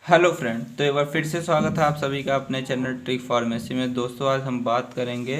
Hello friend, तो एक बार फिर से स्वागत है आप सभी का अपने चैनल ट्रिक फार्मेसी में। दोस्तों, आज हम बात करेंगे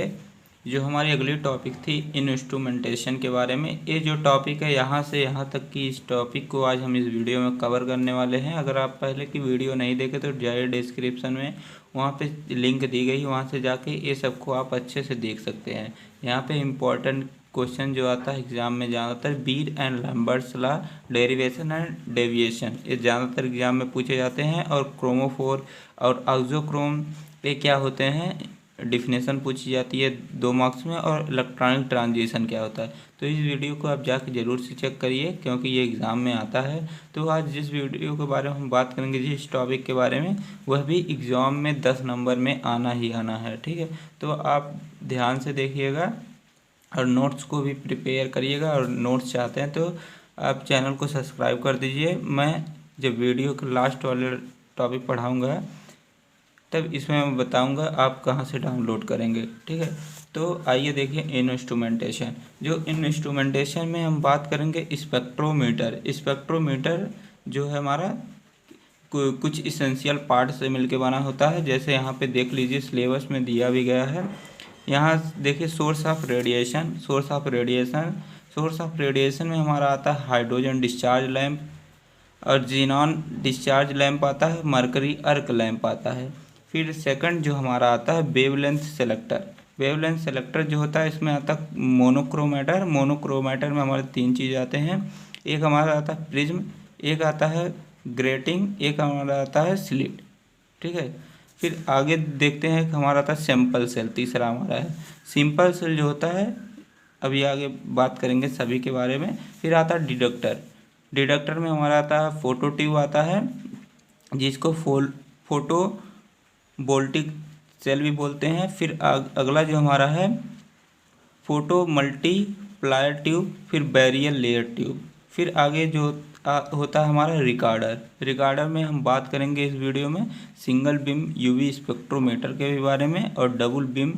जो हमारी अगली टॉपिक थी इंस्ट्रूमेंटेशन के बारे में। ये जो टॉपिक है यहाँ से यहाँ तक की, इस टॉपिक को आज हम इस वीडियो में कवर करने वाले हैं। अगर आप पहले की वीडियो नहीं देखे तो जाइए डिस्क्रिप्शन में, वहाँ पे लिंक दी गई, वहाँ से जाके ये सबको आप अच्छे से देख सकते हैं। यहाँ पे इम्पोर्टेंट क्वेश्चन जो आता है एग्जाम में ज़्यादातर Beer and Lambert's law, derivation and deviation, ये ज़्यादातर एग्जाम में पूछे जाते हैं। और क्रोमोफोर और ऑक्सोक्रोम पे क्या होते हैं, डिफिनेशन पूछी जाती है 2 मार्क्स में। और इलेक्ट्रॉनिक ट्रांजिशन क्या होता है। तो इस वीडियो को आप जाके ज़रूर से चेक करिए, क्योंकि ये एग्ज़ाम में आता है। तो आज जिस वीडियो के बारे में हम बात करेंगे, जिस टॉपिक के बारे में, वह भी एग्ज़ाम में 10 नंबर में आना ही आना है। ठीक है, तो आप ध्यान से देखिएगा और नोट्स को भी प्रिपेयर करिएगा। और नोट्स चाहते हैं तो आप चैनल को सब्सक्राइब कर दीजिए। मैं जब वीडियो के लास्ट वाले टॉपिक पढ़ाऊंगा तब इसमें मैं बताऊंगा आप कहां से डाउनलोड करेंगे। ठीक है, तो आइए देखिए इंस्ट्रूमेंटेशन। जो इंस्ट्रूमेंटेशन में हम बात करेंगे स्पेक्ट्रोमीटर। स्पेक्ट्रोमीटर जो है हमारा कुछ इसेंशियल पार्ट से मिलके बना होता है। जैसे यहाँ पे देख लीजिए, सिलेबस में दिया भी गया है। यहाँ देखिए source of radiation. Source of radiation में हमारा आता है हाइड्रोजन डिस्चार्ज लैंप, और जीनॉन डिस्चार्ज लैंप आता है, मरकरी अर्क लैंप आता है। फिर सेकंड जो हमारा आता है वेवलेंथ सेलेक्टर। वेवलेंथ सेलेक्टर जो होता है, इसमें आता है मोनोक्रोमेटर। मोनोक्रोमेटर में हमारे 3 चीज़ आते हैं। एक हमारा आता है प्रिज्म, एक आता है ग्रेटिंग, एक हमारा आता है स्लिट। ठीक है, फिर आगे देखते हैं कि हमारा आता है सैंपल सेल। तीसरा हमारा है सिंपल सेल जो होता है, अभी आगे बात करेंगे सभी के बारे में। फिर आता है डिडक्टर। डिडक्टर में हमारा आता है फोटो ट्यूब आता है, जिसको फोटो वोल्टिक सेल भी बोलते हैं। फिर अगला जो हमारा है फोटो मल्टीप्लायर ट्यूब, फिर बैरियर लेयर ट्यूब। फिर आगे जो होता है हमारा रिकॉर्डर। रिकॉर्डर में हम बात करेंगे इस वीडियो में सिंगल बीम यूवी स्पेक्ट्रोमीटर के बारे में और डबल बीम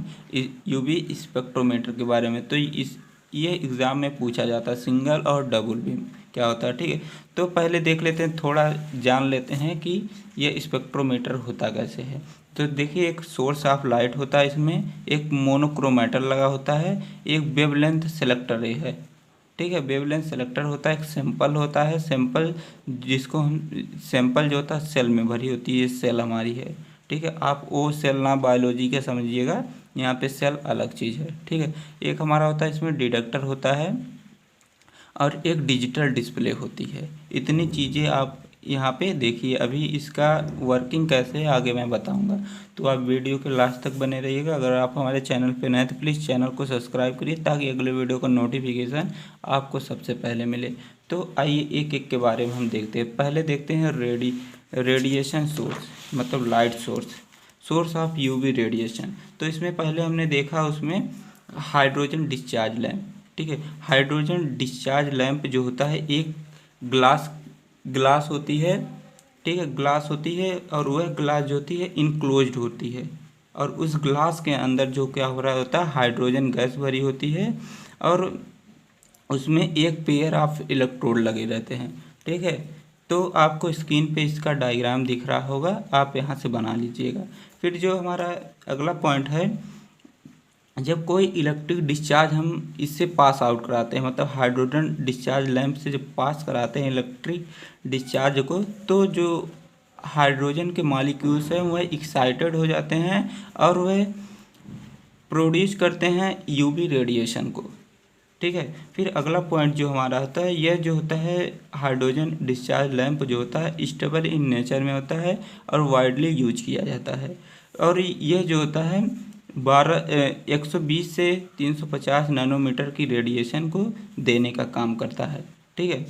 यूवी स्पेक्ट्रोमीटर के बारे में। तो ये एग्ज़ाम में पूछा जाता है, सिंगल और डबल बीम क्या होता है। ठीक है, तो पहले देख लेते हैं, थोड़ा जान लेते हैं कि ये स्पेक्ट्रोमीटर होता कैसे है। तो देखिए, एक सोर्स ऑफ लाइट होता है, इसमें एक मोनोक्रोमेटर लगा होता है, एक वेवलेंथ सेलेक्टर है। ठीक है, वेवलेंथ सेलेक्टर होता है, एक सैंपल होता है। सैंपल जिसको हम सैंपल जो होता है सेल में भरी होती है, सेल हमारी है। ठीक है, आप वो सेल ना बायोलॉजी के समझिएगा, यहाँ पे सेल अलग चीज़ है। ठीक है, एक हमारा होता है इसमें डिडक्टर होता है और एक डिजिटल डिस्प्ले होती है। इतनी चीज़ें आप यहाँ पे देखिए। अभी इसका वर्किंग कैसे है आगे मैं बताऊँगा, तो आप वीडियो के लास्ट तक बने रहिएगा। अगर आप हमारे चैनल पे नए तो प्लीज़ चैनल को सब्सक्राइब करिए, ताकि अगले वीडियो का नोटिफिकेशन आपको सबसे पहले मिले। तो आइए एक एक के बारे में हम देखते हैं। पहले देखते हैं रेडिएशन सोर्स, मतलब light source of UV radiation. तो इसमें पहले हमने देखा उसमें हाइड्रोजन डिस्चार्ज लैंप। ठीक है, हाइड्रोजन डिस्चार्ज लैंप जो होता है, एक ग्लास होती है। ठीक है, ग्लास होती है, और वह ग्लास जो होती है इनक्लोज्ड होती है। और उस ग्लास के अंदर जो क्या हो रहा होता है, हाइड्रोजन गैस भरी होती है, और उसमें एक पेयर ऑफ इलेक्ट्रोड लगे रहते हैं। ठीक है, तो आपको स्क्रीन पे इसका डायग्राम दिख रहा होगा, आप यहाँ से बना लीजिएगा। फिर जो हमारा अगला पॉइंट है, जब कोई इलेक्ट्रिक डिस्चार्ज हम इससे पास आउट कराते हैं, मतलब हाइड्रोजन डिस्चार्ज लैंप से जब पास कराते हैं इलेक्ट्रिक डिस्चार्ज को, तो जो हाइड्रोजन के मॉलिक्यूल्स हैं वह एक्साइटेड हो जाते हैं और वह प्रोड्यूस करते हैं यूवी रेडिएशन को। ठीक है, फिर अगला पॉइंट जो हमारा होता है, यह जो होता है हाइड्रोजन डिस्चार्ज लैंप जो होता है स्टेबल इन नेचर में होता है और वाइडली यूज किया जाता है। और यह जो होता है 120 से 350 नैनोमीटर की रेडिएशन को देने का काम करता है। ठीक है,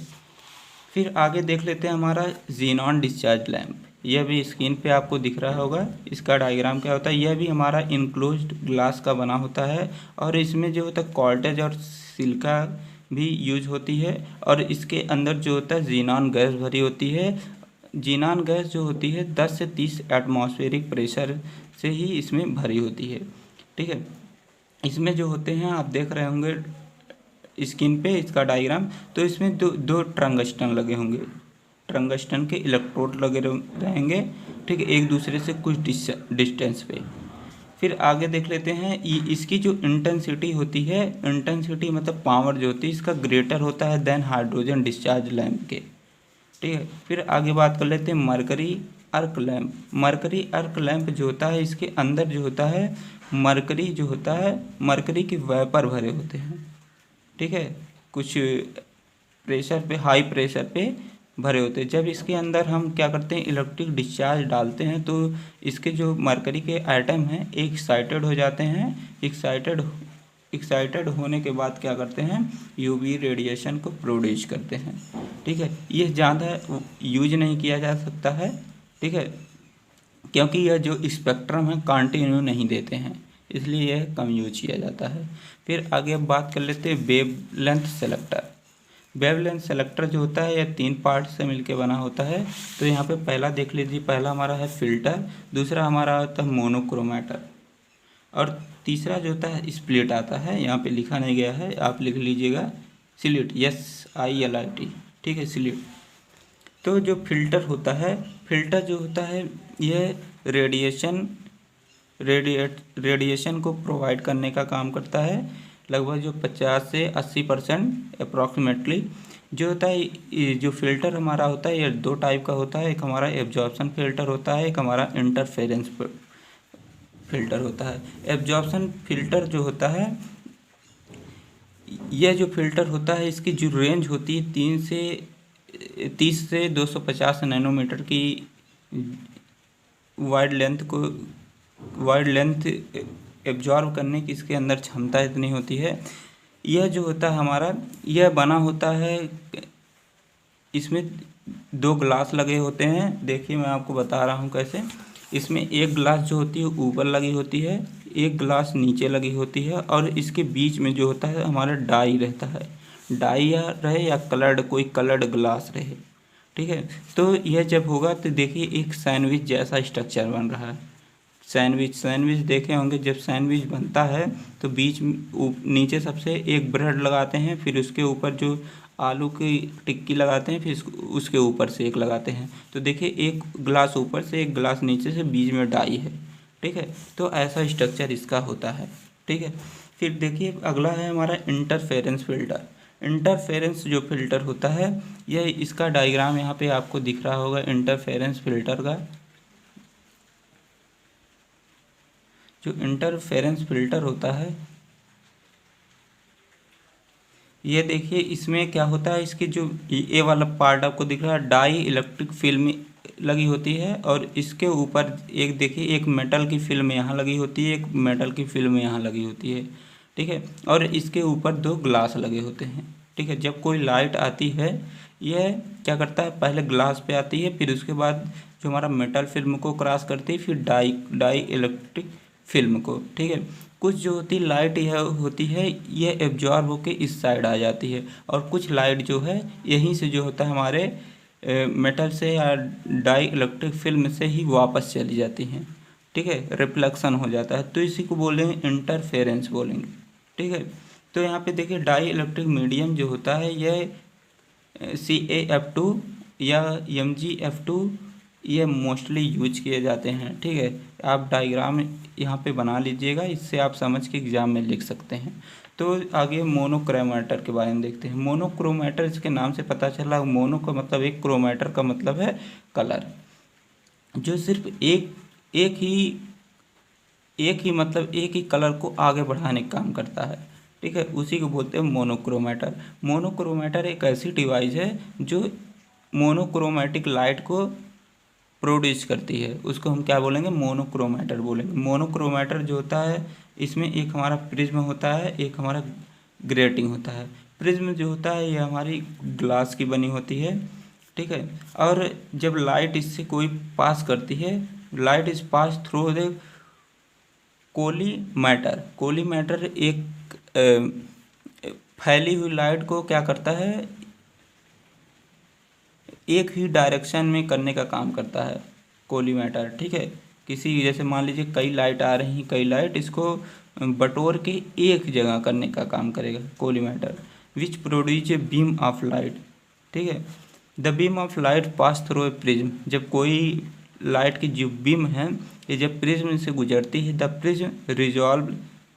फिर आगे देख लेते हैं हमारा जीनॉन डिस्चार्ज लैंप। यह भी स्क्रीन पे आपको दिख रहा होगा, इसका डायग्राम क्या होता है। यह भी हमारा इनक्लोज्ड ग्लास का बना होता है, और इसमें जो होता है कॉल्टेज और सिलिका भी यूज होती है, और इसके अंदर जो होता है जीनॉन गैस भरी होती है। जीनॉन गैस जो होती है 10 से 30 एटमॉस्फेरिक प्रेशर से ही इसमें भरी होती है। ठीक है, इसमें जो होते हैं आप देख रहे होंगे स्क्रीन पे इसका डायग्राम, तो इसमें दो टंगस्टन लगे होंगे। टंगस्टन के इलेक्ट्रोड लगे रहेंगे, ठीक है, एक दूसरे से कुछ डिस्टेंस पे। फिर आगे देख लेते हैं, इसकी जो इंटेंसिटी होती है, इंटेंसिटी मतलब पावर जो होती है, इसका ग्रेटर होता है देन हाइड्रोजन डिस्चार्ज लैंप के, ठीक है। फिर आगे बात कर लेते हैं मरकरी अर्क लैंप। मरकरी अर्क लैंप जो होता है, इसके अंदर जो होता है मरकरी जो होता है, मरकरी के वेपर भरे होते हैं, ठीक है, कुछ प्रेशर पे, हाई प्रेशर पे भरे होते हैं। जब इसके अंदर हम क्या करते हैं, इलेक्ट्रिक डिस्चार्ज डालते हैं, तो इसके जो मरकरी के एटम हैं एक्साइटेड हो जाते हैं। एक्साइटेड होने के बाद क्या करते हैं, यूवी रेडिएशन को प्रोड्यूस करते हैं, ठीक है। ये ज़्यादा यूज नहीं किया जा सकता है, ठीक है, क्योंकि यह जो स्पेक्ट्रम है कंटिन्यू नहीं देते हैं, इसलिए यह कम यूज किया जाता है। फिर आगे बात कर लेते हैं वेवलेंथ सेलेक्टर। वेवलेंथ सेलेक्टर जो होता है यह 3 पार्ट से मिलकर बना होता है। तो यहाँ पे पहला देख लीजिए, पहला हमारा है फिल्टर, दूसरा हमारा होता है मोनोक्रोमेटर, और तीसरा जो होता है स्प्लिट आता है। यहाँ पे लिखा नहीं गया है, आप लिख लीजिएगा स्लिट, SILIT, ठीक है, स्लिट। तो जो फिल्टर होता है, फिल्टर जो होता है यह रेडिएशन को प्रोवाइड करने का काम करता है। लगभग जो 50 से 80% अप्रॉक्सीमेटली जो होता है, जो फिल्टर हमारा होता है, ये 2 टाइप का होता है। एक हमारा एब्जॉर्प्शन फिल्टर होता है, एक हमारा इंटरफेरेंस फिल्टर होता है। एब्जॉर्प्शन फिल्टर जो होता है, यह जो फिल्टर होता है, इसकी जो रेंज होती है 30 से 250 नैनोमीटर की वाइड लेंथ एब्जॉर्ब करने की इसके अंदर क्षमता इतनी होती है। यह जो होता है हमारा, यह बना होता है, इसमें 2 ग्लास लगे होते हैं। देखिए मैं आपको बता रहा हूँ कैसे। इसमें एक ग्लास जो होती है ऊपर लगी होती है, एक ग्लास नीचे लगी होती है, और इसके बीच में जो होता है हमारा डाई रहता है। डाई या रहे या कोई कलर्ड ग्लास रहे, ठीक है। तो यह जब होगा तो देखिए एक सैंडविच जैसा स्ट्रक्चर बन रहा है। सैंडविच देखे होंगे, जब सैंडविच बनता है तो नीचे सबसे एक ब्रेड लगाते हैं, फिर उसके ऊपर जो आलू की टिक्की लगाते हैं, फिर उसके ऊपर से एक लगाते हैं। तो देखिए एक ग्लास ऊपर से, एक ग्लास नीचे से, बीच में डाई है, ठीक है। तो ऐसा स्ट्रक्चर इसका होता है, ठीक है। फिर देखिए अगला है हमारा इंटरफेरेंस फिल्टर। इंटरफेरेंस जो फिल्टर होता है, यह इसका डायग्राम यहाँ पे आपको दिख रहा होगा इंटरफेरेंस फिल्टर का। जो इंटरफेरेंस फिल्टर होता है, ये देखिए इसमें क्या होता है, इसकी जो ये वाला पार्ट आपको दिख रहा है, डाई इलेक्ट्रिक फिल्म लगी होती है, और इसके ऊपर एक देखिए एक मेटल की फिल्म यहाँ लगी होती है, एक मेटल की फिल्म यहाँ लगी होती है, ठीक है। और इसके ऊपर 2 ग्लास लगे होते हैं, ठीक है। जब कोई लाइट आती है, यह क्या करता है, पहले ग्लास पे आती है, फिर उसके बाद जो हमारा मेटल फिल्म को क्रॉस करती है, फिर डाई इलेक्ट्रिक फिल्म को, ठीक है। कुछ जो होती लाइट यह होती है, यह एब्जॉर्ब होके इस साइड आ जाती है, और कुछ लाइट जो है यहीं से जो होता है हमारे मेटल से या डाई इलेक्ट्रिक फिल्म से ही वापस चली जाती हैं, ठीक है, रिफ्लेक्शन हो जाता है। तो इसी को बोलेंगे इंटरफेरेंस बोलेंगे, ठीक है। तो यहाँ पे देखिए डाई इलेक्ट्रिक मीडियम जो होता है, यह CaF2 या MgF2 ये मोस्टली यूज किए जाते हैं, ठीक है। आप डायग्राम यहाँ पे बना लीजिएगा, इससे आप समझ के एग्जाम में लिख सकते हैं। तो आगे मोनोक्रोमेटर के बारे में देखते हैं। मोनोक्रोमेटर, इसके नाम से पता चला, मोनो का मतलब एक, क्रोमेटर का मतलब है कलर, जो सिर्फ एक ही कलर को आगे बढ़ाने का काम करता है, ठीक है। उसी को बोलते हैं मोनोक्रोमेटर। मोनोक्रोमेटर एक ऐसी डिवाइस है जो मोनोक्रोमेटिक लाइट को प्रोड्यूस करती है, उसको हम क्या बोलेंगे, मोनोक्रोमेटर बोलेंगे। मोनोक्रोमेटर जो होता है, इसमें एक हमारा प्रिज्म होता है, एक हमारा ग्रेटिंग होता है। प्रिज्म जो होता है ये हमारी ग्लास की बनी होती है, ठीक है। और जब लाइट इससे कोई पास करती है, light is pass through the collimator एक फैली हुई लाइट को क्या करता है, एक ही डायरेक्शन में करने का काम करता है कोलीमैटर, ठीक है। किसी जैसे मान लीजिए कई लाइट आ रही हैं, कई लाइट, इसको बटोर के एक जगह करने का काम करेगा collimator, which produce a beam of light, ठीक है। The beam of light pass through a prism, जब कोई लाइट की जो बीम है ये जब प्रिज्म से गुजरती है, the prism resolve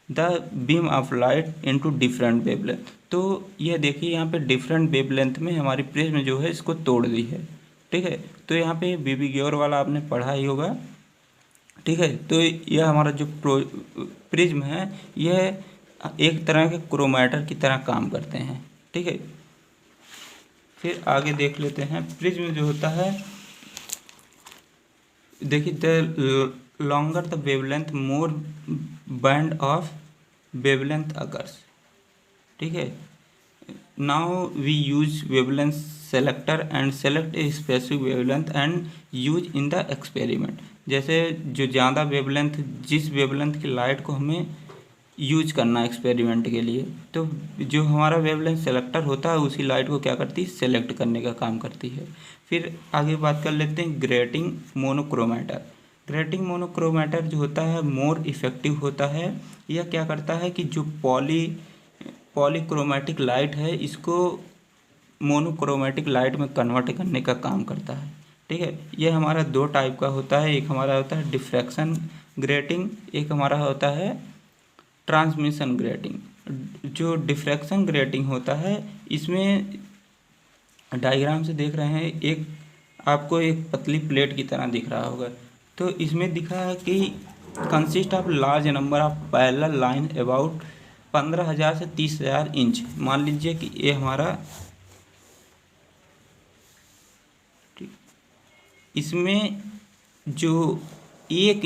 the beam of light into different wavelength. तो ये देखिए यहाँ पे डिफरेंट वेवलेंथ में हमारी प्रिज्म जो है इसको तोड़ दी है, ठीक है। तो यहाँ पे बीबी गौर वाला आपने पढ़ा ही होगा, ठीक है। तो यह हमारा जो प्रिज्म है यह एक तरह के क्रोमैटर की तरह काम करते हैं, ठीक है। फिर आगे देख लेते हैं प्रिज्म जो होता है, देखिए the longer the wavelength more band of wavelength occurs, ठीक है। Now we use wavelength selector and select a specific wavelength and use in the experiment. जैसे जो ज़्यादा वेवलेंथ, जिस वेवलेंथ की लाइट को हमें यूज करना है एक्सपेरिमेंट के लिए, तो जो हमारा वेवलेंथ सेलेक्टर होता है उसी लाइट को क्या करती है, सेलेक्ट करने का काम करती है। फिर आगे बात कर लेते हैं ग्रेटिंग मोनोक्रोमेटर। ग्रेटिंग मोनोक्रोमेटर जो होता है मोर इफेक्टिव होता है। यह क्या करता है कि जो पॉलीक्रोमेटिक लाइट है इसको मोनोक्रोमेटिक लाइट में कन्वर्ट करने का काम करता है, ठीक है। यह हमारा दो टाइप का होता है, एक हमारा होता है डिफ्रैक्शन ग्रेटिंग, एक हमारा होता है ट्रांसमिशन ग्रेटिंग। जो डिफ्रैक्शन ग्रेटिंग होता है इसमें डायग्राम से देख रहे हैं, एक आपको एक पतली प्लेट की तरह दिख रहा होगा। तो इसमें दिखा है कि consist of large number of parallel line about 15,000 से 30,000 इंच। मान लीजिए कि ये हमारा, इसमें जो एक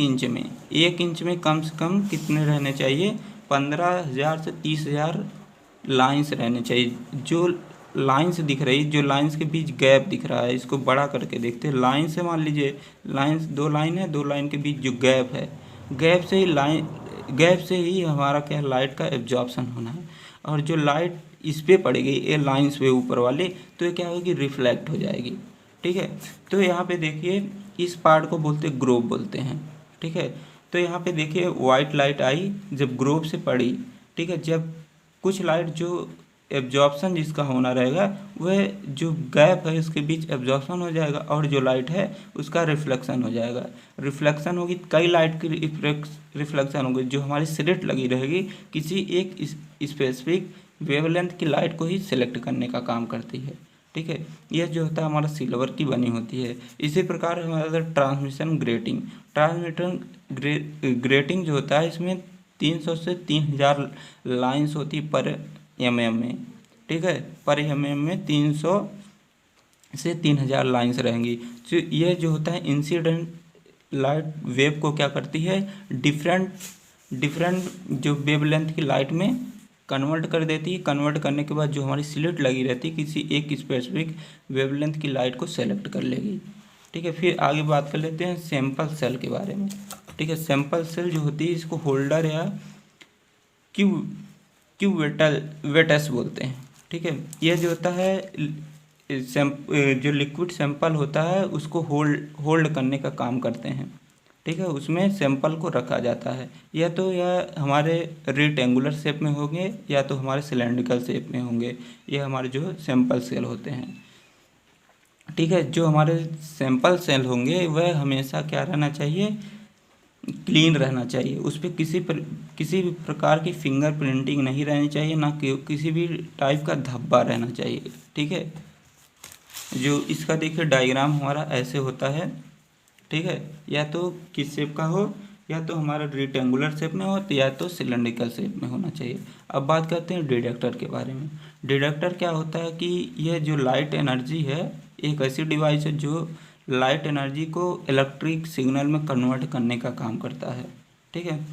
इंच में कम से कम कितने रहने चाहिए, 15,000 से 30,000 लाइंस रहने चाहिए। जो लाइंस दिख रही, जो लाइंस के बीच गैप दिख रहा है, इसको बड़ा करके देखते हैं। लाइन से मान लीजिए लाइंस दो लाइन है, दो लाइन के बीच जो गैप है, गैप से ही हमारा क्या लाइट का एब्जॉर्प्शन होना है। और जो लाइट इस पे पड़ेगी ये लाइंस पे ऊपर वाली, तो ये क्या होगी, रिफ्लेक्ट हो जाएगी, ठीक है। तो यहाँ पे देखिए इस पार्ट को बोलते ग्रोव बोलते हैं, ठीक है। तो यहाँ पे देखिए वाइट लाइट आई जब ग्रोव से पड़ी, ठीक है। जब कुछ लाइट जो एब्जॉर्प्शन जिसका होना रहेगा वह जो गैप है उसके बीच एब्जॉर्प्शन हो जाएगा, और जो लाइट है उसका रिफ्लेक्शन हो जाएगा। रिफ्लेक्शन होगी, कई लाइट की रिफ्लेक्शन होगी, जो हमारी स्लिट लगी रहेगी किसी एक स्पेसिफिक वेवलेंथ की लाइट को ही सिलेक्ट करने का काम करती है, ठीक है। यह जो होता है हमारा सिल्वर की बनी होती है। इसी प्रकार हमारा ट्रांसमिशन ग्रेटिंग जो होता है इसमें 300 से 3,000 लाइंस होती है पर mm में, ठीक है। पर mm में 300 से 3,000 लाइंस रहेंगी। तो यह जो होता है इंसिडेंट लाइट वेव को क्या करती है, डिफरेंट जो वेवलेंथ की लाइट में कन्वर्ट कर देती है। कन्वर्ट करने के बाद जो हमारी स्लिट लगी रहती है किसी एक स्पेसिफिक वेवलेंथ की लाइट को सेलेक्ट कर लेगी, ठीक है। फिर आगे बात कर लेते हैं सैंपल सेल के बारे में, ठीक है। सैंपल सेल जो होती है इसको होल्डर या क्यूवेटस बोलते हैं, ठीक है। यह जो होता है जो लिक्विड सैंपल होता है उसको होल्ड करने का काम करते हैं, ठीक है। उसमें सैंपल को रखा जाता है, या तो यह हमारे रेक्टेंगुलर शेप में होंगे या तो हमारे सिलेंड्रिकल शेप में होंगे। ये हमारे जो सैंपल सेल होते हैं, ठीक है। जो हमारे सैंपल सेल होंगे वह हमेशा क्या रहना चाहिए, क्लीन रहना चाहिए। उस पर किसी भी प्रकार की फिंगर प्रिंटिंग नहीं रहनी चाहिए, ना किसी भी टाइप का धब्बा रहना चाहिए, ठीक है। जो इसका देखिए डायग्राम हमारा ऐसे होता है, ठीक है। या तो किस शेप का हो, या तो हमारा रेक्टेंगुलर शेप में हो, तो या तो सिलेंड्रिकल शेप में होना चाहिए। अब बात करते हैं डिटेक्टर के बारे में। डिटेक्टर क्या होता है कि यह जो लाइट एनर्जी है, एक ऐसी डिवाइस है जो लाइट एनर्जी को इलेक्ट्रिक सिग्नल में कन्वर्ट करने का काम करता है, ठीक है।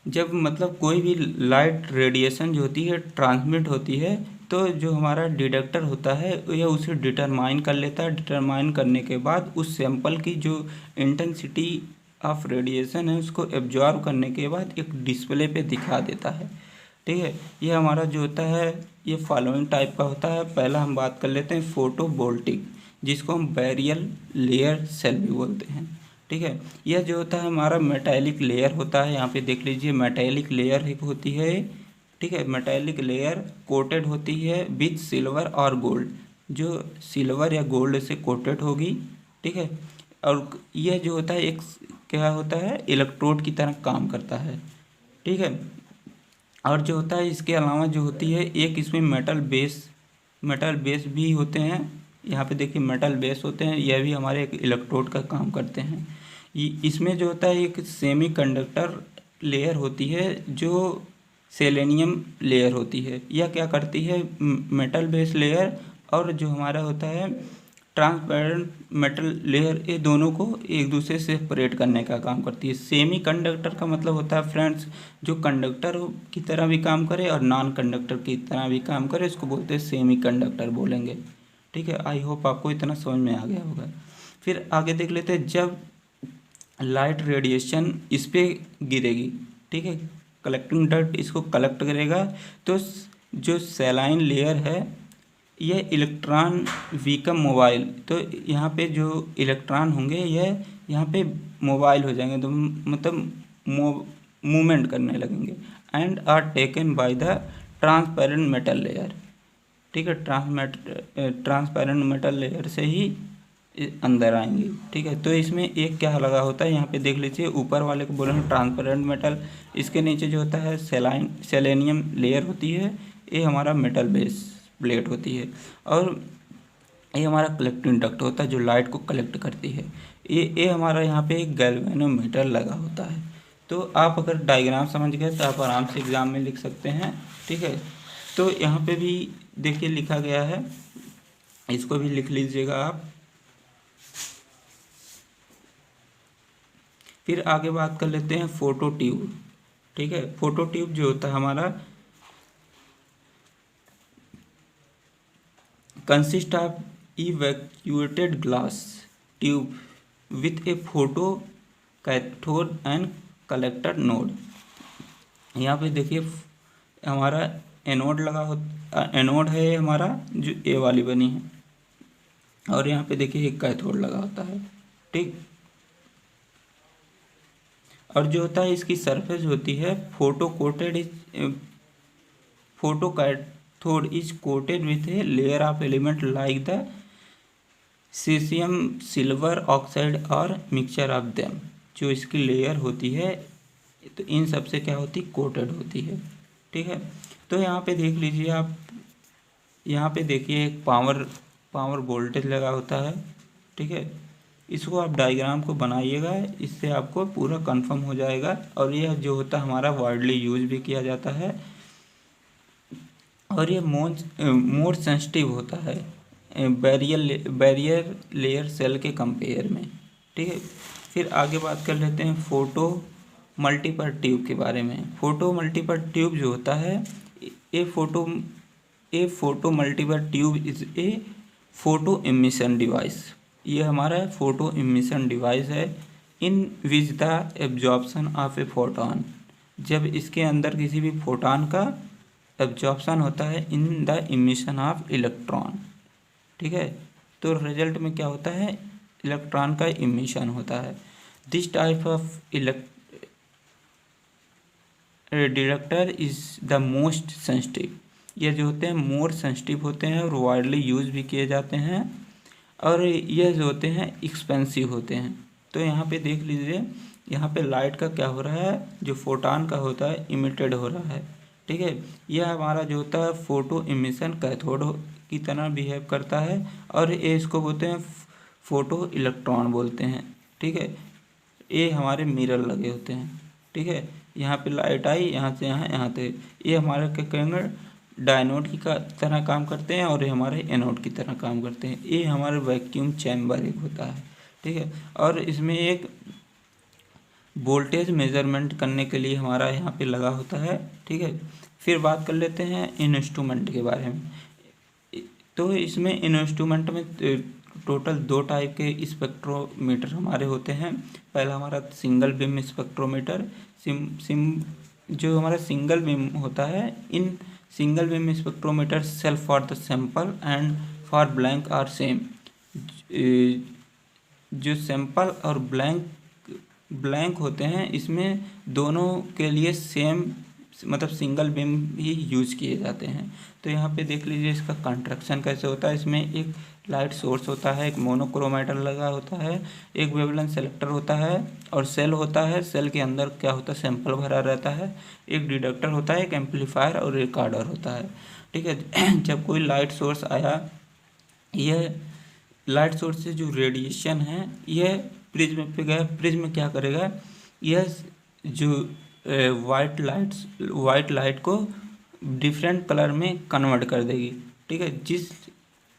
जब मतलब कोई भी लाइट रेडिएशन जो होती है ट्रांसमिट होती है, तो जो हमारा डिटेक्टर होता है यह उसे डिटरमाइन कर लेता है। डिटरमाइन करने के बाद उस सैंपल की जो इंटेंसिटी ऑफ रेडिएशन है उसको एब्जॉर्ब करने के बाद एक डिस्प्ले पे दिखा देता है, ठीक है। यह हमारा जो होता है ये फॉलोइंग टाइप का होता है। पहला हम बात कर लेते हैं फोटोवोल्टिक, जिसको हम बैरियल लेयर सेल भी बोलते हैं, ठीक है। यह जो होता है हमारा मेटालिक लेयर होता है। यहाँ पे देख लीजिए मेटालिक लेयर एक होती है, ठीक है। मेटालिक लेयर कोटेड होती है विथ सिल्वर और गोल्ड। जो सिल्वर या गोल्ड से कोटेड होगी, ठीक है। और यह जो होता है एक क्या होता है, इलेक्ट्रोड की तरह काम करता है, ठीक है। और जो होता है इसके अलावा जो होती है एक इसमें मेटल बेस भी होते हैं। यहाँ पे देखिए मेटल बेस होते हैं, यह भी हमारे एक इलेक्ट्रोड का काम करते हैं। इसमें जो होता है एक सेमी कंडक्टर लेयर होती है जो सेलेनियम लेयर होती है। यह क्या करती है, मेटल बेस लेयर और जो हमारा होता है ट्रांसपेरेंट मेटल लेयर, ये दोनों को एक दूसरे से सेपरेट करने का काम करती है। सेमी कंडक्टर का मतलब होता है फ्रेंड्स जो कंडक्टर की तरह भी काम करे और नॉन कंडक्टर की तरह भी काम करे, इसको बोलते हैं सेमी कंडक्टर बोलेंगे, ठीक है। आई होप आपको इतना समझ में आ गया होगा। फिर आगे देख लेते हैं, जब लाइट रेडिएशन इस पर गिरेगी, ठीक है, कलेक्टिंग डक्ट इसको कलेक्ट करेगा, तो जो सेलाइन लेयर है यह इलेक्ट्रॉन वीकम मोबाइल, तो यहाँ पे जो इलेक्ट्रॉन होंगे यह यहाँ पे मोबाइल हो जाएंगे, तो मतलब मूवमेंट करने लगेंगे। And are taken by the transparent metal layer, ठीक है। ट्रांसपेरेंट मेटल लेयर से ही अंदर आएंगे, ठीक है। तो इसमें एक क्या लगा होता है, यहाँ पे देख लीजिए, ऊपर वाले को बोले ट्रांसपेरेंट मेटल, इसके नीचे जो होता है सेलेनियम लेयर होती है, ये हमारा मेटल बेस प्लेट होती है। और ये हमारा कलेक्टिंग डक्ट होता है जो लाइट को कलेक्ट करती है। ये हमारा यहाँ पे एक गैल्वेनोमीटर लगा होता है। तो आप अगर डायग्राम समझ गए तो आप आराम से एग्ज़ाम में लिख सकते हैं, ठीक है। तो यहाँ पे भी देखिए लिखा गया है, इसको भी लिख लीजिएगा आप। फिर आगे बात कर लेते हैं फोटो ट्यूब, ठीक है। फोटो ट्यूब जो होता है हमारा consist of evacuated glass tube with a photo cathode and collector node। यहाँ पे देखिए हमारा एनोड लगा होता, एनोड है हमारा जो ए वाली बनी है, और यहाँ पे देखिए एक कैथोड लगा होता है, ठीक। और जो होता है इसकी सरफेस होती है photo cathode is coated with a layer of element like the caesium silver oxide और मिक्सचर ऑफ देम। जो इसकी लेयर होती है तो इन सब से क्या होती, कोटेड होती है, ठीक है। तो यहाँ पे देख लीजिए आप, यहाँ पे देखिए एक पावर वोल्टेज लगा होता है, ठीक है। इसको आप डायग्राम को बनाइएगा, इससे आपको पूरा कंफर्म हो जाएगा। और यह जो होता है हमारा वाइडली यूज भी किया जाता है, और ये मोर सेंसिटिव होता है बैरियर लेयर सेल के कंपेयर में, ठीक है। फिर आगे बात कर लेते हैं फोटो मल्टीपल ट्यूब के बारे में। फोटो मल्टीपल ट्यूब जो होता है, a photo multiple tube is a photo emission device. ये हमारा फोटो इमिशन डिवाइस है in which the absorption of a photon. जब इसके अंदर किसी भी फोटोन का एब्जॉर्प्शन होता है in the emission of electron, ठीक है। तो रिजल्ट में क्या होता है, इलेक्ट्रॉन का इमिशन होता है। This type of detector is the most sensitive. ये जो होते हैं मोर सेंसिटिव होते हैं और वाइडली यूज भी किए जाते हैं, और ये जो होते हैं एक्सपेंसिव होते हैं। तो यहाँ पे देख लीजिए, यहाँ पे लाइट का क्या हो रहा है, जो फोटॉन का होता है इमिटेड हो रहा है, ठीक है। यह हमारा जो होता है फोटो इमिशन कैथोड की तरह बिहेव करता है, और ये इसको बोलते हैं फोटो इलेक्ट्रॉन बोलते हैं, ठीक है। ये हमारे मिरर लगे होते हैं, ठीक है। यहाँ पे लाइट आई, यहाँ से यहाँ से ये हमारे क्या कहेंगे डायनोड की तरह काम करते हैं, और ये हमारे एनोड की तरह काम करते हैं। ये हमारे वैक्यूम चैम्बर एक होता है, ठीक है। और इसमें एक वोल्टेज मेजरमेंट करने के लिए हमारा यहाँ पे लगा होता है, ठीक है। फिर बात कर लेते हैं इंस्ट्रूमेंट के बारे में। तो इसमें इंस्ट्रूमेंट में टोटल 2 टाइप के स्पेक्ट्रोमीटर हमारे होते हैं। पहला हमारा सिंगल बीम स्पेक्ट्रोमीटर। जो हमारा सिंगल बीम होता है, in single beam spectrometer cells for the sample and for blank are same. जो सैंपल और ब्लैंक होते हैं, इसमें दोनों के लिए सेम मतलब सिंगल बीम ही यूज़ किए जाते हैं। तो यहाँ पे देख लीजिए इसका कंस्ट्रक्शन कैसे होता है। इसमें एक लाइट सोर्स होता है, एक मोनोक्रोमेटर लगा होता है, एक वेवलेंथ सेलेक्टर होता है और सेल होता है। सेल के अंदर क्या होता है, सैंपल भरा रहता है, एक डिटेक्टर होता है, एक एम्पलीफायर और रिकॉर्डर होता है। ठीक है। जब कोई लाइट सोर्स आया, यह लाइट सोर्स से जो रेडिएशन है यह प्रिज्म पे गया। प्रिज्म क्या करेगा, यह जो वाइट लाइट को डिफरेंट कलर में कन्वर्ट कर देगी। ठीक है।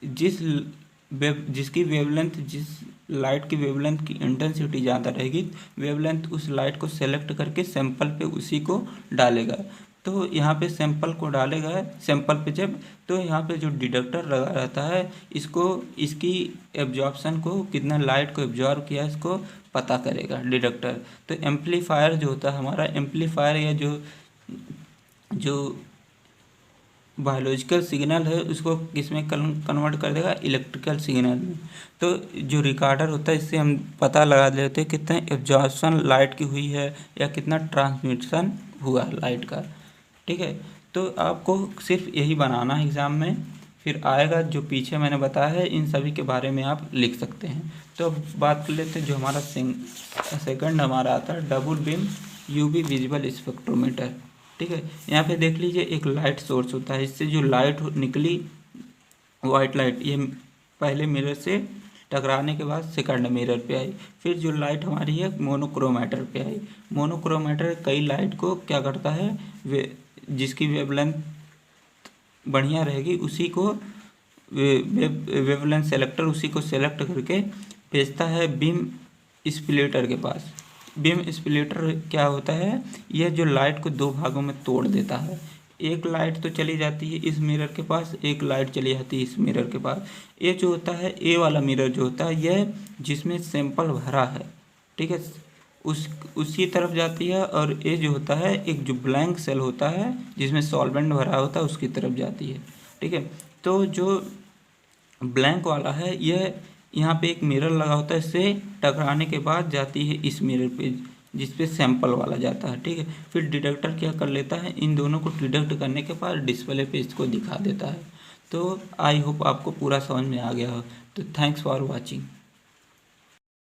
जिसकी वेवलेंथ, जिस लाइट की वेवलेंथ की इंटेंसिटी ज़्यादा रहेगी, वेवलेंथ उस लाइट को सेलेक्ट करके सैंपल पे उसी को डालेगा। तो यहाँ पे सैंपल को डालेगा, सैंपल पे जब, तो यहाँ पे जो डिटेक्टर लगा रहता है इसको, इसकी एब्जॉर्प्शन को, कितना लाइट को एब्जॉर्ब किया इसको पता करेगा डिटेक्टर। तो एम्पलीफायर जो होता है हमारा, एम्पलीफायर या जो बायोलॉजिकल सिग्नल है उसको किसमें कन्वर्ट कर देगा, इलेक्ट्रिकल सिग्नल में। तो जो रिकॉर्डर होता है इससे हम पता लगा लेते हैं कितना एब्जॉर्प्शन लाइट की हुई है या कितना ट्रांसमिशन हुआ लाइट का। ठीक है। तो आपको सिर्फ यही बनाना है एग्ज़ाम में, फिर आएगा जो पीछे मैंने बताया है, इन सभी के बारे में आप लिख सकते हैं। तो अब बात कर लेते हैं जो हमारा सेकंड हमारा आता है double beam UV visible spectrometer. ठीक है। यहाँ पे देख लीजिए एक लाइट सोर्स होता है, इससे जो लाइट निकली वाइट लाइट, ये पहले मिरर से टकराने के बाद सेकंड मिरर पे आई। फिर जो लाइट हमारी है मोनोक्रोमेटर पे आई। मोनोक्रोमेटर कई लाइट को क्या करता है, जिसकी वेवलेंथ बढ़िया रहेगी उसी को वेवलेंथ सेलेक्टर उसी को सेलेक्ट करके भेजता है बीम स्प्लिटर के पास। बीम स्प्लिटर क्या होता है, यह जो लाइट को दो भागों में तोड़ देता है। एक लाइट तो चली जाती है इस मिरर के पास, एक लाइट चली जाती है इस मिरर के पास। ये जो होता है, ए वाला मिरर जो होता है, यह जिसमें सैंपल भरा है, ठीक है, उसी तरफ जाती है। और ये जो होता है एक जो ब्लैंक सेल होता है जिसमें सॉल्वेंट भरा होता है उसकी तरफ जाती है। ठीक है। तो जो ब्लैंक वाला है यह यहाँ पे एक मिरर लगा होता है, इससे टकराने के बाद जाती है इस मिरर पे जिस पे सैंपल वाला जाता है। ठीक है। फिर डिटेक्टर क्या कर लेता है, इन दोनों को डिटेक्ट करने के बाद डिस्प्ले पे इसको दिखा देता है। तो आई होप आपको पूरा समझ में आ गया हो। तो थैंक्स फॉर वॉचिंग।